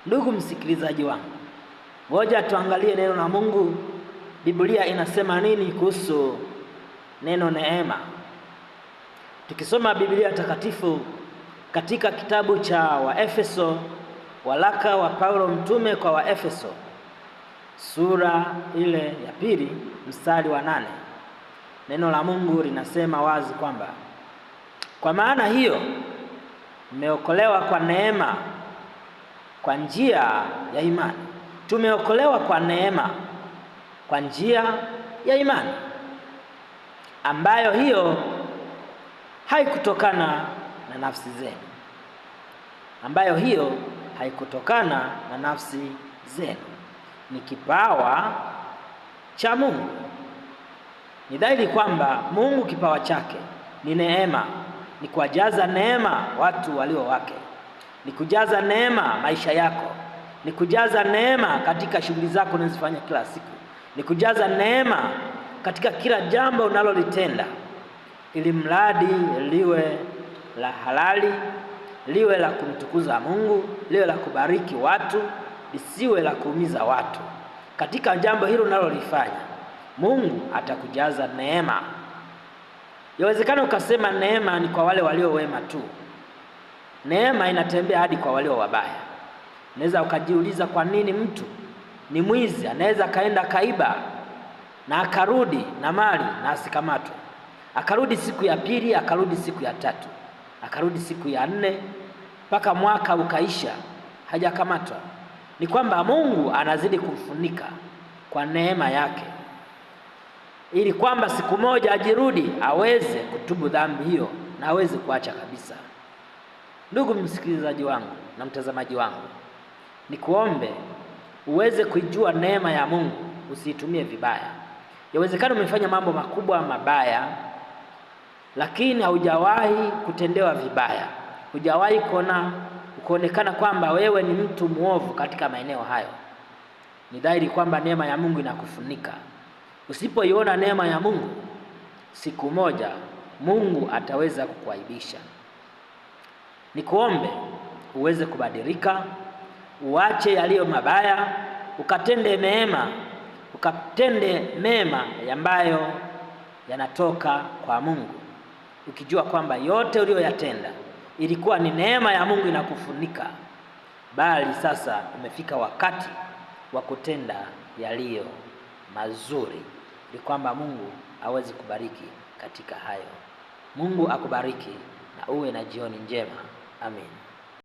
Ndugu msikilizaji wangu, ngoja tuangalie neno la Mungu. Biblia inasema nini kuhusu neno neema? Tukisoma Biblia takatifu katika kitabu cha Waefeso, waraka wa Paulo mtume kwa Waefeso, sura ile ya 2 mstari wa 8, neno la Mungu linasema wazi kwamba kwa maana hiyo mmeokolewa kwa neema kwa njia ya imani. Tumeokolewa kwa neema kwa njia ya imani, ambayo hiyo haikutokana na nafsi zenu, ambayo hiyo haikutokana na nafsi zenu, ni kipawa cha Mungu. Ni dhahiri kwamba Mungu kipawa chake ni neema, ni kuwajaza neema watu walio wake, ni kujaza neema maisha yako, ni kujaza neema katika shughuli zako unazofanya kila siku, ni kujaza neema katika kila jambo unalolitenda, ili mradi liwe la halali, liwe la kumtukuza Mungu, liwe la kubariki watu, lisiwe la kuumiza watu. Katika jambo hilo unalolifanya, Mungu atakujaza neema. Yawezekana ukasema neema ni kwa wale walio wema tu. Neema inatembea hadi kwa walio wabaya. Unaweza ukajiuliza kwa nini mtu ni mwizi anaweza kaenda kaiba na akarudi na mali na asikamatwe, akarudi siku ya pili, akarudi siku ya tatu, akarudi siku ya 4, mpaka mwaka ukaisha hajakamatwa? Ni kwamba Mungu anazidi kumfunika kwa neema yake, ili kwamba siku moja ajirudi aweze kutubu dhambi hiyo na aweze kuacha kabisa. Ndugu msikilizaji wangu na mtazamaji wangu, nikuombe uweze kuijua neema ya Mungu, usiitumie vibaya. Yawezekana umefanya mambo makubwa mabaya, lakini haujawahi kutendewa vibaya, hujawahi kuonekana kwamba wewe ni mtu muovu katika maeneo hayo. Ni dhahiri kwamba neema ya Mungu inakufunika. Usipoiona neema ya Mungu, siku moja Mungu ataweza kukuaibisha. Nikuombe uweze kubadilika, uache yaliyo mabaya, ukatende mema ambayo yanatoka kwa Mungu, ukijua kwamba yote uliyoyatenda ilikuwa ni neema ya Mungu inakufunika, bali sasa umefika wakati wa kutenda yaliyo mazuri, ili kwamba Mungu aweze kubariki katika hayo. Mungu akubariki na uwe na jioni njema. Amen.